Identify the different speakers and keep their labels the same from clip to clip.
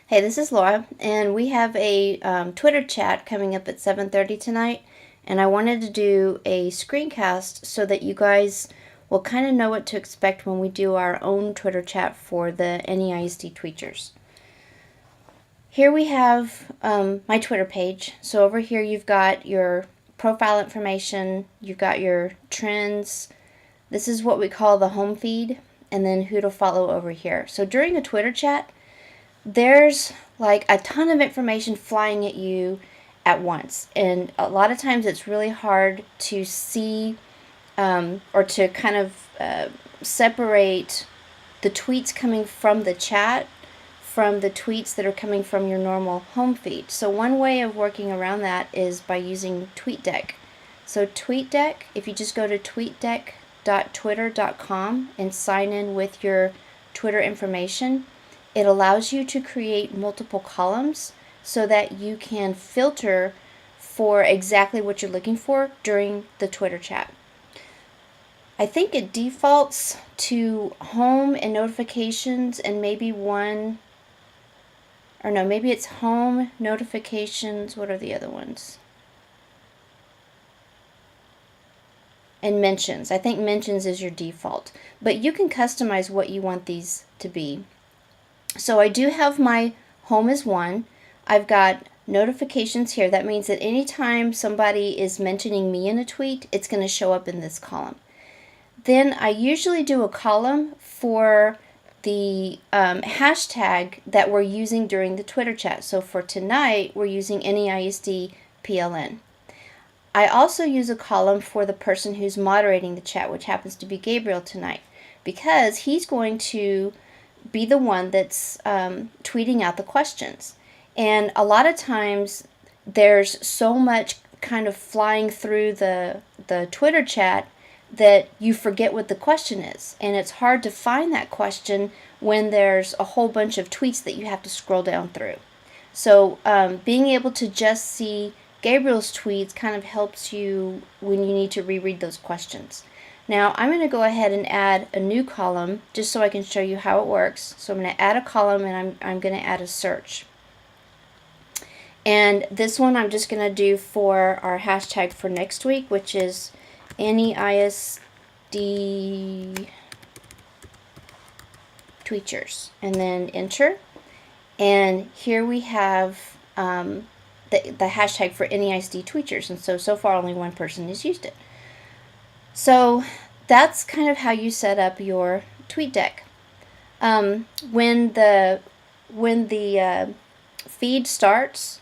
Speaker 1: Hey, this is Laura, and we have a Twitter chat coming up at 7:30 tonight, and I wanted to do a screencast so that you guys will kind of know what to expect when we do our own Twitter chat for the NEISD Tweachers. Here we have my Twitter page. So over here you've got your profile information, you've got your trends. This is what we call the home feed, and then who to follow over here. So during a Twitter chat, there's like a ton of information flying at you at once, and a lot of times it's really hard to see or to kind of separate the tweets coming from the chat from the tweets that are coming from your normal home feed. So one way of working around that is by using TweetDeck. So TweetDeck, if you just go to tweetdeck.twitter.com and sign in with your Twitter information, it allows you to create multiple columns so that you can filter for exactly what you're looking for during the Twitter chat. I think it defaults to home and notifications and maybe one, or no, maybe it's home, notifications, what are the other ones? And mentions. I think mentions is your default, but you can customize what you want these to be. So I do have my home as one. I've got notifications here. That means that anytime somebody is mentioning me in a tweet, it's going to show up in this column. Then I usually do a column for the hashtag that we're using during the Twitter chat. So for tonight, we're using NEISD PLN. I also use a column for the person who's moderating the chat, which happens to be Gabriel tonight, because he's going to be the one that's tweeting out the questions. And a lot of times there's so much kind of flying through the Twitter chat that you forget what the question is. And it's hard to find that question when there's a whole bunch of tweets that you have to scroll down through. So being able to just see Gabriel's tweets kind of helps you when you need to reread those questions. Now I'm going to go ahead and add a new column just so I can show you how it works. So I'm going to add a column, and I'm going to add a search. And this one I'm just going to do for our hashtag for next week, which is NEISD Tweachers, and then enter. And here we have the hashtag for NEISD Tweachers, and so far only one person has used it. So that's kind of how you set up your TweetDeck. When the feed starts,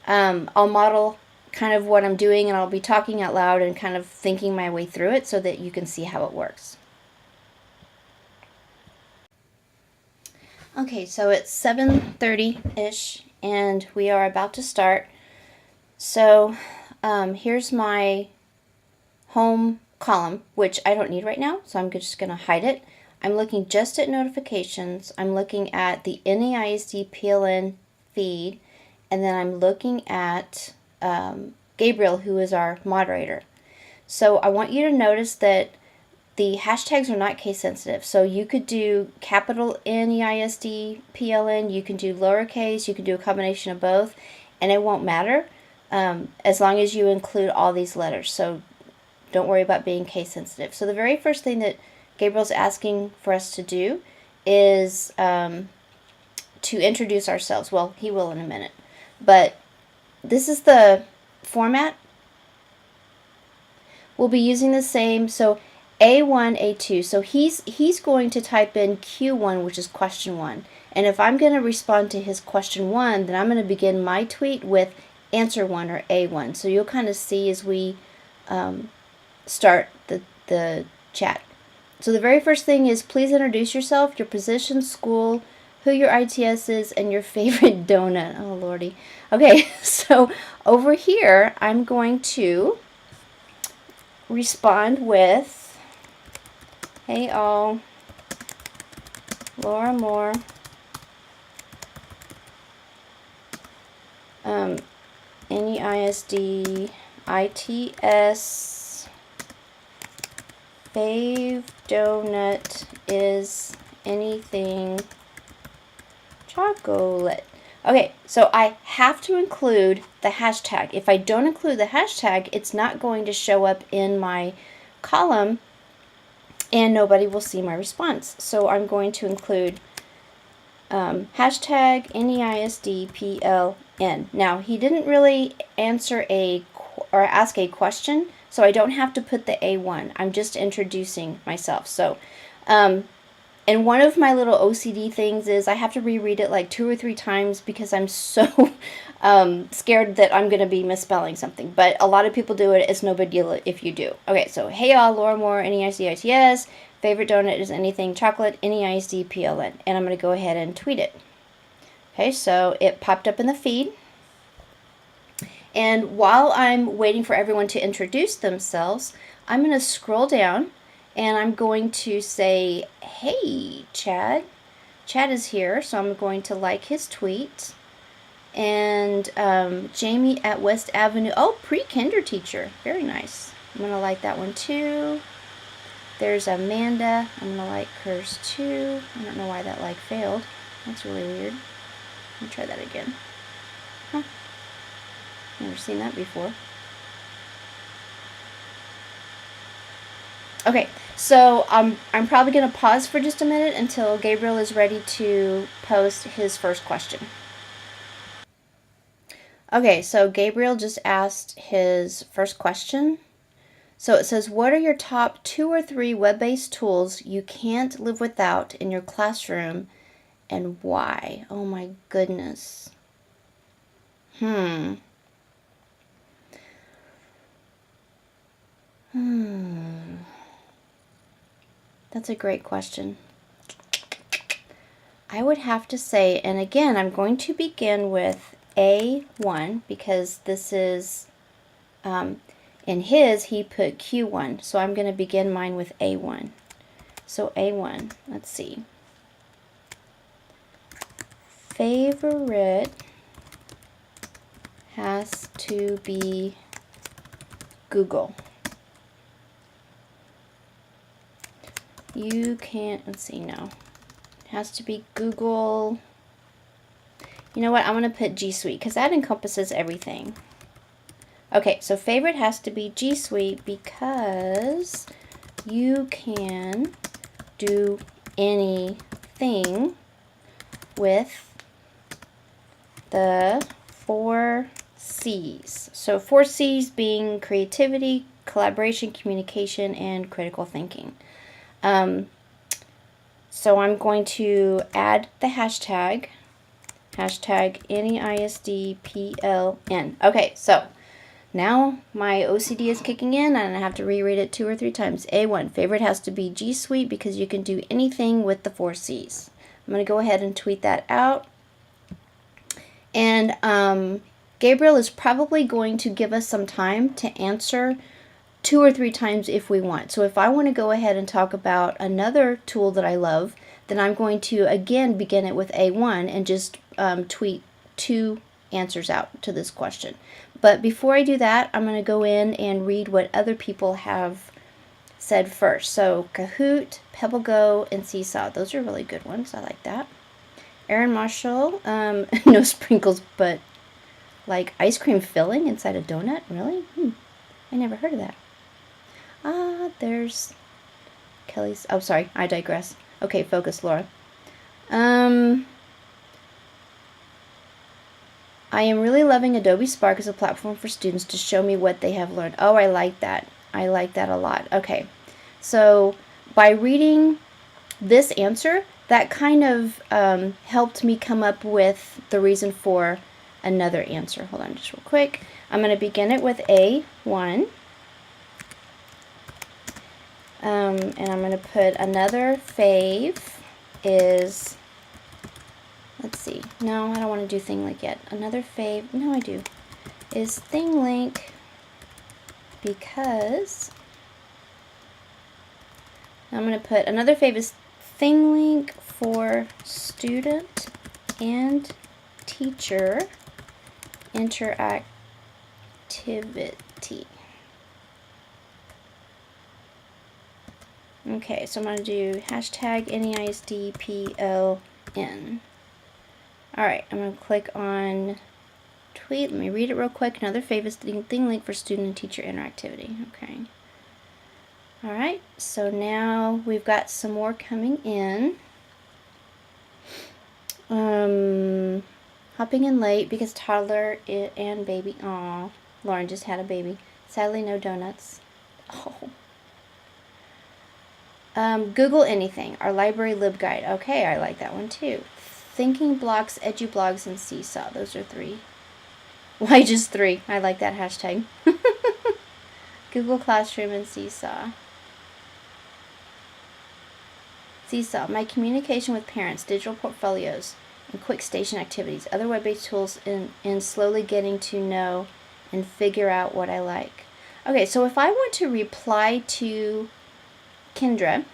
Speaker 1: I'll model kind of what I'm doing, and I'll be talking out loud and kind of thinking my way through it so that you can see how it works. Okay, so it's 7:30-ish, and we are about to start. So here's my home column, which I don't need right now, so I'm just going to hide it. I'm looking just at notifications. I'm looking at the NEISD PLN feed, and then I'm looking at Gabriel, who is our moderator. So I want you to notice that the hashtags are not case sensitive. So you could do capital NEISD PLN, you can do lowercase, you can do a combination of both, and it won't matter as long as you include all these letters. So don't worry about being case sensitive. So the very first thing that Gabriel's asking for us to do is to introduce ourselves. Well, he will in a minute. But this is the format. We'll be using the same. So A1, A2. So he's going to type in Q1, which is question 1. And if I'm going to respond to his question 1, then I'm going to begin my tweet with answer 1 or A1. So you'll kind of see as we start the chat. So the very first thing is, please introduce yourself, your position, school, who your ITS is, and your favorite donut. Oh, lordy. Okay, so over here, I'm going to respond with, hey all, Laura Moore, NEISD ITS fave donut is anything chocolate. Okay, so I have to include the hashtag. If I don't include the hashtag, it's not going to show up in my column and nobody will see my response. So I'm going to include hashtag NEISDPLN. Now, he didn't really answer or ask a question, so I don't have to put the A1. I'm just introducing myself. So, and one of my little OCD things is I have to reread it like 2 or 3 times because I'm so scared that I'm going to be misspelling something. But a lot of people do it. It's no big deal if you do. Okay, so hey y'all, Laura Moore, NEISDITS. Favorite donut is anything chocolate, NEISDPLN. And I'm going to go ahead and tweet it. Okay, so it popped up in the feed. And while I'm waiting for everyone to introduce themselves, I'm going to scroll down. And I'm going to say, hey, Chad. Chad is here, so I'm going to like his tweet. And Jamie at West Avenue. Oh, pre-kinder teacher. Very nice. I'm going to like that one too. There's Amanda. I'm going to like hers too. I don't know why that like failed. That's really weird. Let me try that again. Huh. Never seen that before. Okay, so I'm probably going to pause for just a minute until Gabriel is ready to post his first question. Okay, so Gabriel just asked his first question. So it says, what are your top 2 or 3 web-based tools you can't live without in your classroom and why? Oh my goodness. That's a great question. I would have to say, and again, I'm going to begin with A1 because this is, in his, he put Q1. So I'm going to begin mine with A1. So A1, let's see. Favorite has to be Google. You can't, let's see, no. It has to be Google. You know what, I'm going to put G Suite because that encompasses everything. Okay, so favorite has to be G Suite because you can do anything with the 4 C's. So 4 C's being creativity, collaboration, communication, and critical thinking. So I'm going to add the hashtag NEISDPLN. Okay, so now my OCD is kicking in and I have to reread it 2 or 3 times. A1, favorite has to be G Suite because you can do anything with the 4 C's. I'm going to go ahead and tweet that out. And Gabriel is probably going to give us some time to answer 2 or 3 times if we want. So if I want to go ahead and talk about another tool that I love, then I'm going to again begin it with A1 and just tweet 2 answers out to this question. But before I do that, I'm going to go in and read what other people have said first. So Kahoot, PebbleGo, and Seesaw. Those are really good ones. I like that. Aaron Marshall, no sprinkles, but like ice cream filling inside a donut? Really? I never heard of that. There's Kelly's. Oh, sorry, I digress. Okay, focus, Laura. I am really loving Adobe Spark as a platform for students to show me what they have learned. Oh, I like that. I like that a lot. Okay, so by reading this answer, that kind of helped me come up with the reason for another answer. Hold on just real quick. I'm going to begin it with A1. And I'm going to put another fave is, let's see, no, I don't want to do ThingLink yet. Another fave, no I do, is ThingLink because I'm going to put another fave is ThingLink for student and teacher interactivity. Okay, so I'm going to do hashtag NEISDPLN. All right, I'm going to click on tweet. Let me read it real quick. Another favorite thing link for student and teacher interactivity. Okay. All right, so now we've got some more coming in. Hopping in late because toddler and baby. Aw, Lauren just had a baby. Sadly, no donuts. Oh. Google anything. Our library libguide. Okay, I like that one too. Thinking blocks, edublogs, and Seesaw. Those are 3. Why just 3? I like that hashtag. Google Classroom and Seesaw. Seesaw. My communication with parents, digital portfolios, and quick station activities. Other web-based tools in slowly getting to know and figure out what I like. Okay, so if I want to reply to Kendra,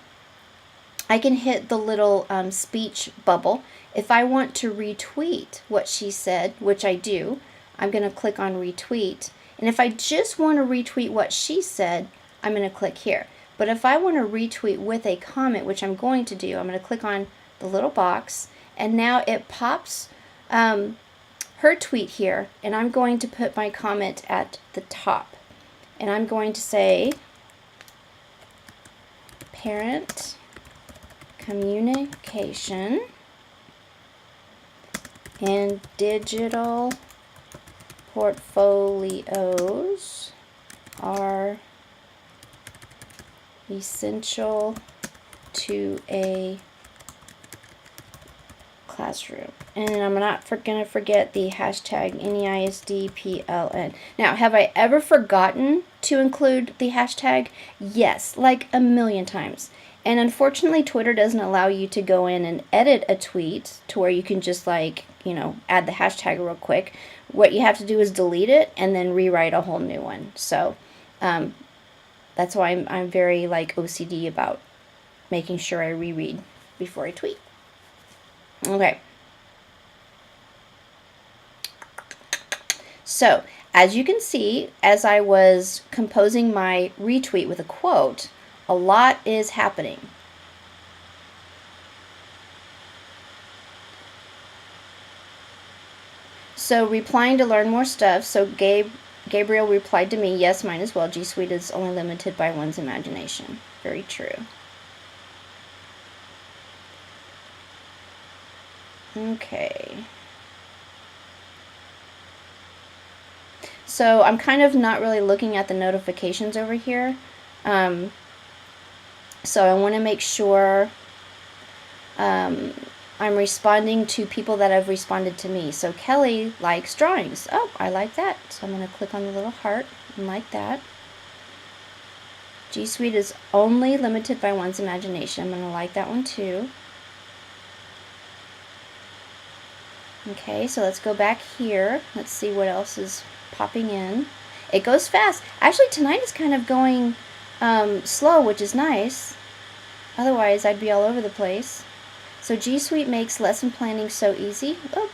Speaker 1: I can hit the little speech bubble. If I want to retweet what she said, which I do, I'm going to click on retweet. And if I just want to retweet what she said, I'm going to click here. But if I want to retweet with a comment, which I'm going to do, I'm going to click on the little box. And now it pops her tweet here. And I'm going to put my comment at the top. And I'm going to say, parent communication and digital portfolios are essential to a classroom. And I'm not going to forget the hashtag NEISDPLN. Now, have I ever forgotten to include the hashtag? Yes, like a million times. And unfortunately, Twitter doesn't allow you to go in and edit a tweet to where you can just add the hashtag real quick. What you have to do is delete it and then rewrite a whole new one. So that's why I'm very OCD about making sure I reread before I tweet. Okay. So, as you can see, as I was composing my retweet with a quote, a lot is happening. So, replying to learn more stuff. So, Gabriel replied to me, yes, mine as well. G Suite is only limited by one's imagination. Very true. Okay. So I'm kind of not really looking at the notifications over here. So I want to make sure I'm responding to people that have responded to me. So Kelly likes drawings. Oh, I like that. So I'm going to click on the little heart and like that. G Suite is only limited by one's imagination. I'm going to like that one too. Okay, so let's go back here. Let's see what else is popping in. It goes fast. Actually, tonight is kind of going slow, which is nice. Otherwise, I'd be all over the place. So G Suite makes lesson planning so easy. Oh.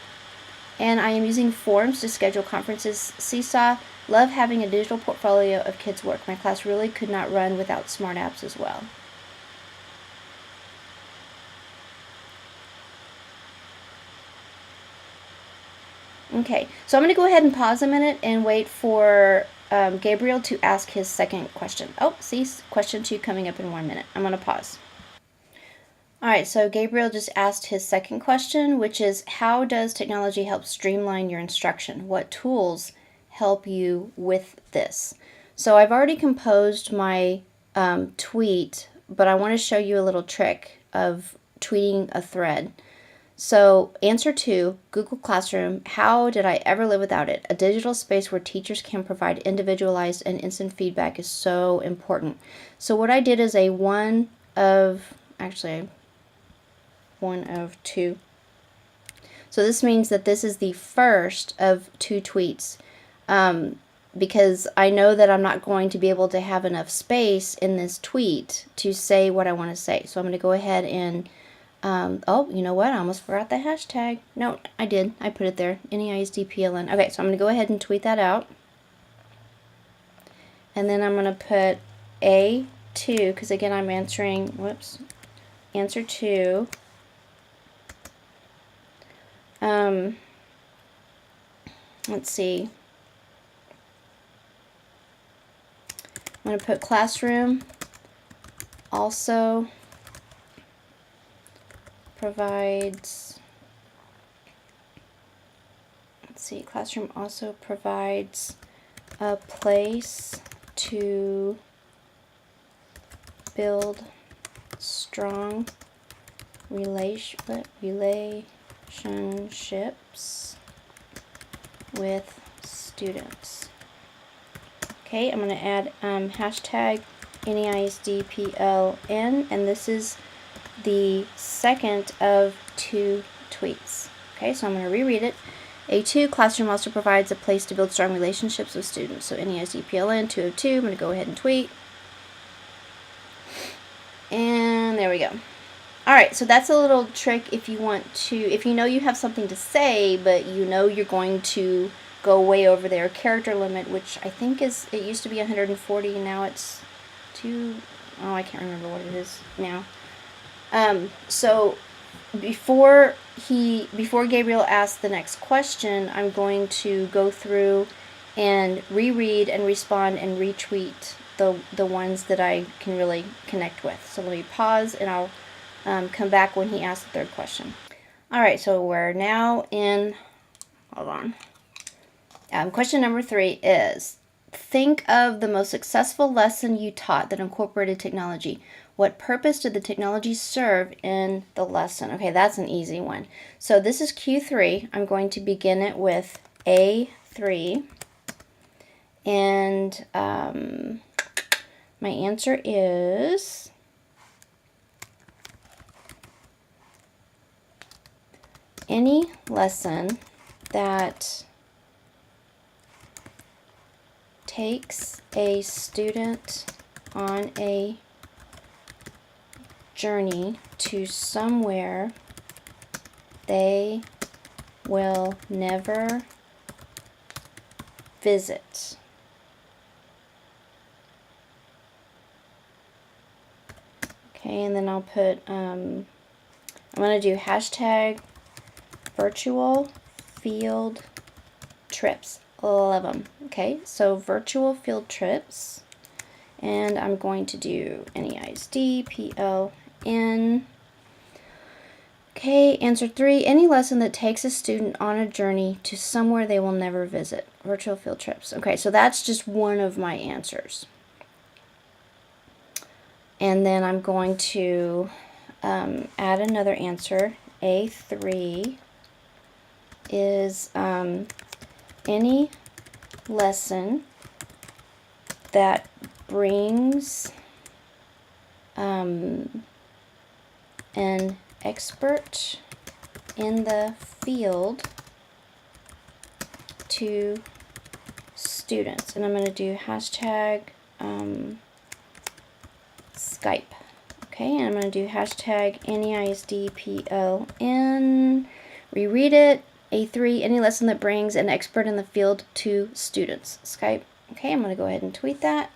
Speaker 1: And I am using Forms to schedule conferences. Seesaw, love having a digital portfolio of kids' work. My class really could not run without smart apps as well. Okay, so I'm going to go ahead and pause a minute and wait for Gabriel to ask his second question. Oh, see, question 2 coming up in 1 minute. I'm going to pause. All right, so Gabriel just asked his second question, which is, how does technology help streamline your instruction? What tools help you with this? So I've already composed my tweet, but I want to show you a little trick of tweeting a thread. So, answer 2, Google Classroom, how did I ever live without it? A digital space where teachers can provide individualized and instant feedback is so important. So what I did is a one of 2. So this means that this is the first of 2 tweets because I know that I'm not going to be able to have enough space in this tweet to say what I want to say. So I'm going to go ahead and oh, you know what? I almost forgot the hashtag. No, I did. I put it there. NEISDPLN. Okay, so I'm going to go ahead and tweet that out. And then I'm going to put A2, because again, I'm answering, answer 2. Let's see. I'm going to put classroom also provides, let's see, classroom also provides a place to build strong relationships with students. Okay, I'm going to add hashtag NEISDPLN, and this is the second of 2 tweets. Okay, so I'm going to reread it. A2, classroom also provides a place to build strong relationships with students. So NEISDPLN 202, I'm going to go ahead and tweet. And there we go. Alright, so that's a little trick if you want to, if you know you have something to say, but you know you're going to go way over their character limit, which I think is, it used to be 140, and now it's I can't remember what it is now. So before Gabriel asks the next question, I'm going to go through and reread and respond and retweet the ones that I can really connect with. So let me pause, and I'll come back when he asks the third question. Alright, so we're now in, hold on. Question number 3 is, think of the most successful lesson you taught that incorporated technology. What purpose did the technology serve in the lesson? Okay, that's an easy one. So this is Q3. I'm going to begin it with A3. And my answer is any lesson that takes a student on a journey to somewhere they will never visit. Okay, and then I'll put, I'm going to do hashtag virtual field trips. Love them. Okay, so virtual field trips, and I'm going to do NEISDPLN. Okay, answer 3, any lesson that takes a student on a journey to somewhere they will never visit. Virtual field trips. Okay, so that's just one of my answers. And then I'm going to add another answer. A3 is any lesson that brings an expert in the field to students. And I'm going to do hashtag Skype. Okay, and I'm going to do hashtag NEISDPLN. Reread it. A3, any lesson that brings an expert in the field to students. Skype. Okay, I'm going to go ahead and tweet that.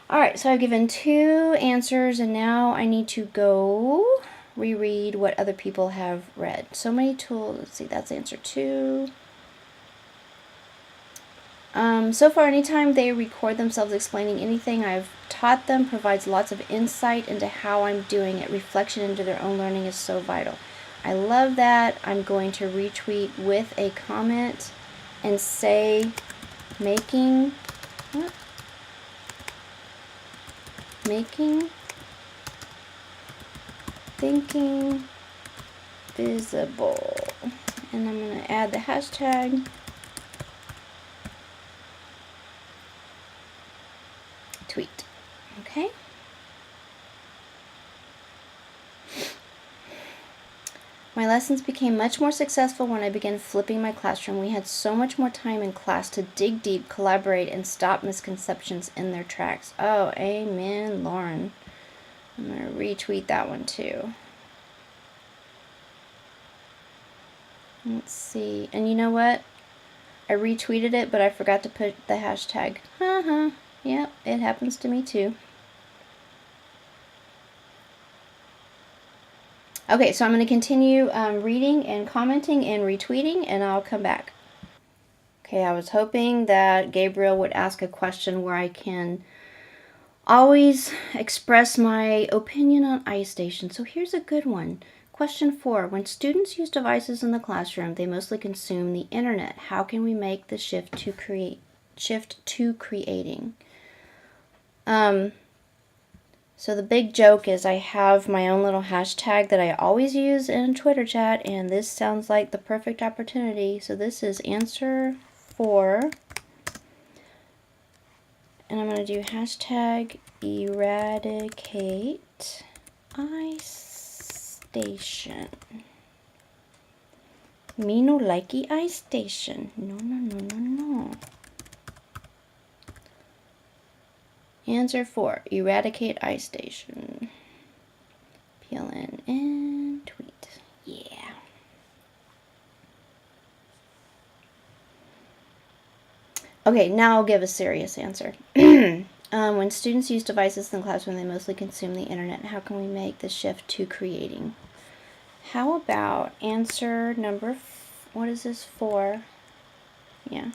Speaker 1: Alright, so I've given 2 answers, and now I need to go reread what other people have read. So many tools. Let's see, that's answer 2. So far, anytime they record themselves explaining anything I've taught them provides lots of insight into how I'm doing it. Reflection into their own learning is so vital. I love that. I'm going to retweet with a comment and say, making thinking visible. And I'm going to add the hashtag tweet. Okay? My lessons became much more successful when I began flipping my classroom. We had so much more time in class to dig deep, collaborate, and stop misconceptions in their tracks. Oh, amen, Lauren. I'm going to retweet that one too. Let's see. And you know what? I retweeted it, but I forgot to put the hashtag. Haha. Yep, it happens to me too. Okay, so I'm going to continue reading and commenting and retweeting, and I'll come back. Okay, I was hoping that Gabriel would ask a question where I can always express my opinion on iStation. So here's a good one. Question 4. When students use devices in the classroom, they mostly consume the internet. How can we make the shift to creating? So the big joke is I have my own little hashtag that I always use in Twitter chat, and this sounds like the perfect opportunity. So this is answer 4. And I'm going to do hashtag eradicate iStation. Me no likey iStation. No, no, no, no, no. Answer 4. Eradicate iStation. PLN and tweet. Yeah. Okay, now I'll give a serious answer. When students use devices in the classroom, they mostly consume the internet. How can we make the shift to creating? How about answer number, what is this, 4? Yeah.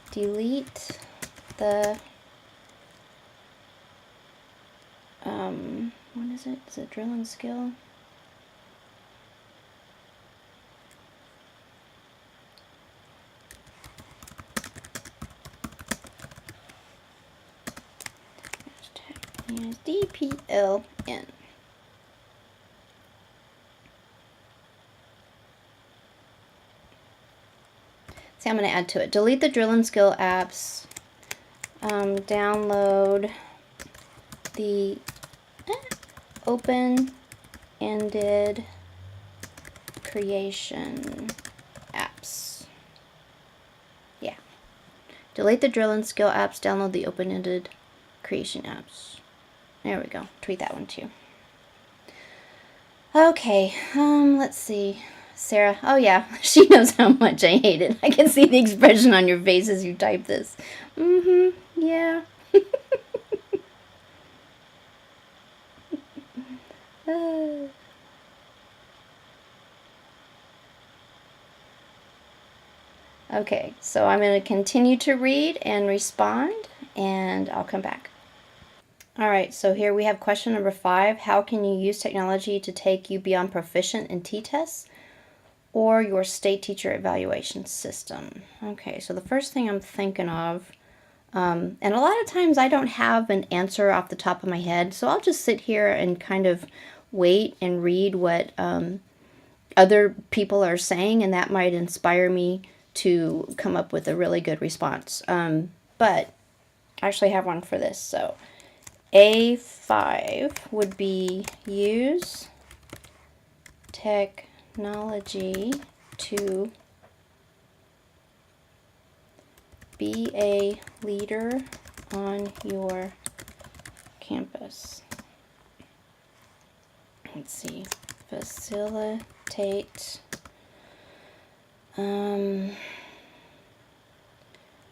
Speaker 1: Delete the, what is it? Is it drill and skill? Hashtag DPLN. See, I'm going to add to it. Delete the drill and skill apps. Download the open-ended creation apps. Yeah. Delete the drill and skill apps. Download the open-ended creation apps. There we go. Tweet that one too. Okay. Let's see. Sarah. Oh yeah, she knows how much I hate it. I can see the expression on your face as you type this. Yeah. Okay, so I'm going to continue to read and respond, and I'll come back. Alright, so here we have question number 5. How can you use technology to take you beyond proficient in t-tests or your state teacher evaluation system? Okay, so the first thing I'm thinking of, and a lot of times I don't have an answer off the top of my head, so I'll just sit here and kind of wait and read what other people are saying, and that might inspire me to come up with a really good response. But I actually have one for this. So A5 would be use technology to be a leader on your campus. Let's see. Facilitate.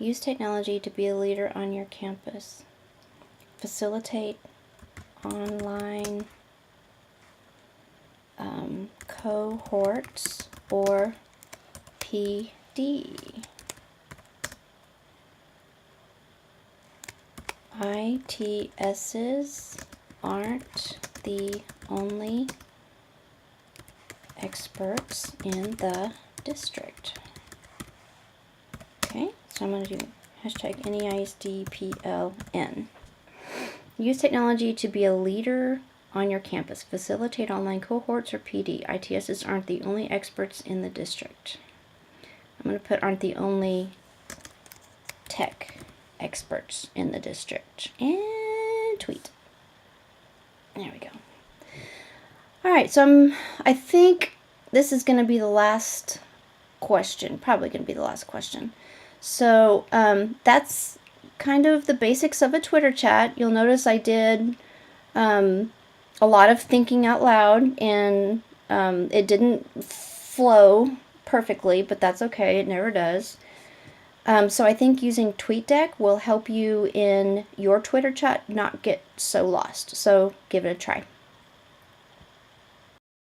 Speaker 1: Use technology to be a leader on your campus. Facilitate online cohorts or PD. ITSs aren't the only experts in the district. Okay, so I'm going to do hashtag NEISDPLN. Use technology to be a leader on your campus. Facilitate online cohorts or PD. ITSs aren't the only experts in the district. I'm going to put aren't the only tech experts in the district. And tweet. There we go. Alright, so I think this is going to be the last question. Probably going to be the last question. So that's kind of the basics of a Twitter chat. You'll notice I did a lot of thinking out loud, and it didn't flow perfectly, but that's okay. It never does. So I think using TweetDeck will help you in your Twitter chat not get so lost. So give it a try.